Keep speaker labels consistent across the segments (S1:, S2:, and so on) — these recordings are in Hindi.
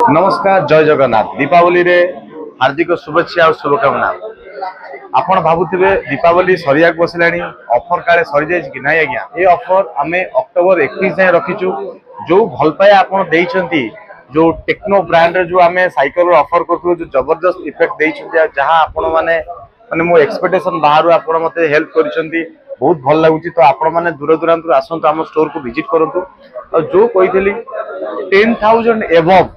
S1: नमस्कार जय जगन्नाथ दीपावली रे हार्दिक शुभेच्छा और शुभकामना। आपण भावुथिबे दीपावली सरिया बसलानी ऑफर काले सरी जाय कि नाही आज्ञा ए ऑफर आमे अक्टोबर 21 जाय रखिचु। जो भल पाए आपण देइछंती जो टेक्नो ब्रांड रे जो आमे साइकिल ऑफर करथु जो जबरदस्त इफेक्ट देइछंती जहां आपण माने माने मो एक्सपेक्टेशन बाहर आपण मते हेल्प करिसंती बहुत भल लागुची। तो आपण माने दूर दूरांत आसंतु हम स्टोर को विजिट करंतु और जो कहितली 10,000 एबव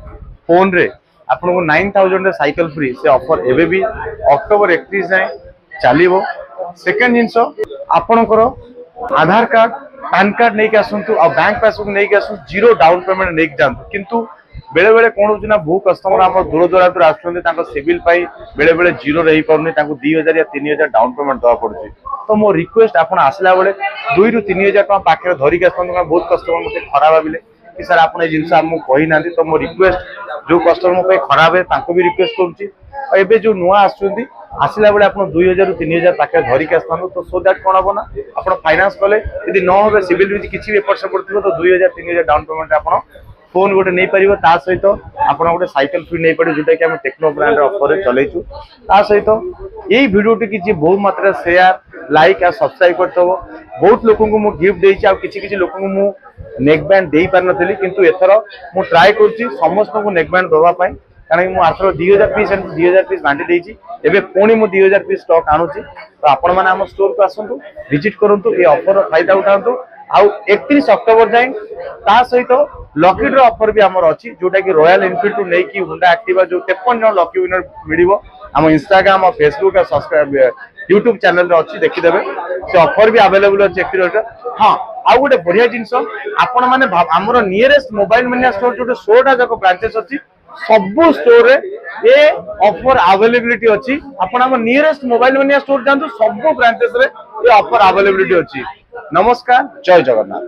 S1: फोन रे आपन को 9,000 साइकिल फ्री से ऑफर एबे भी अक्टोबर 31 जाए चलो। सेकेंड जिनस आपणकर आधार कार्ड पैन कार्ड नहीं के आसंतु और बैंक पासबुक नहीं के आसंतु जीरो डाउन पेमेंट नहीं के जानतु। किंतु बेले बेले कोन होची ना बहु कस्टमर हम दूर दूरांत आसुछन्ते ताको सिविल पाई बेले बेले जीरो रही परनी ताको 2,000 या 3,000 डाउन पेमेंट दवा पड़ुची। तो मो रिक्वेस्ट आपन आसला बेले 2 रु 3,000 टका पाखे धरिक आसंतु। बहुत कस्टमर मते खराब भाबिले कि सर आपन ए जिंस हमु कहि नांती। तो मो रिक्वेस्ट जो कस्टमर पे खराब है ताको भी रिक्वेस्ट करूची और एबे जो नुआ आसुछन्ती आसला बेले आपन 2,000 रु 3,000 पाखे धरिक आसंतु। तो सो दैट कोन होबो ना आपन फाइनेंस कले यदि न होबे सिविल भी किछि भी एपर से पड़थिबो तो 2,000 3,000 डाउन पेमेंट आपन फोन गोटे नहीं पारिबो। ता सहित आपन गोटे साइकिल फ्री नहीं पड़े जोटा कि हम टेक्नो ब्रांड ऑफर रे चलेचु। ता सहित एई वीडियो टी किछि बहुत मात्रा शेयर लाइक आ सब्सक्राइब करथबो। बहुत लोगन को मु गिफ्ट देइछि आ किछि किछि लोगन को मु नेक बैंड देई पार नथली किंतु एथरो मु ट्राई करछि समस्त को नेक बैंड दवा पाई कारण मु आथरो 2,000 पीस एंड 2,000 पीस बांटी देइछि। एबे पुणी मु 2,000 पीस स्टॉक आनुछि। तो आपण माने हम स्टोर को आसंतु विजिट करंतु ए ऑफर फायदा उठांतु आउ 31 अक्टोबर जाए ता सहित लकी ड्रॉ ऑफर भी हमर अछि जोटा कि रॉयल एनफील्ड टू नै कि होंडा एक्टिवा जो 53 जन लकी विनर मिलिबो। हम इंस्टाग्राम और फेसबुक और सब्सक्राइब यूट्यूब चैनल रे अछि देखि देबे से ऑफर भी अवेलेबल अछि एक्टिवा। हां आउ गोटे बढ़िया जिंस आपण माने हमर नियरेस्ट मोबाइल मानिया स्टोर जो 16टा जक ब्रांचेस अछि सब स्टोर रे ए ऑफर अवेलेबिलिटी अछि। आपण हम नियरेस्ट मोबाइल मानिया स्टोर जानतु सब ब्रांचेस रे ए ऑफर अवेलेबिलिटी अछि। नमस्कार जय जगन्नाथ।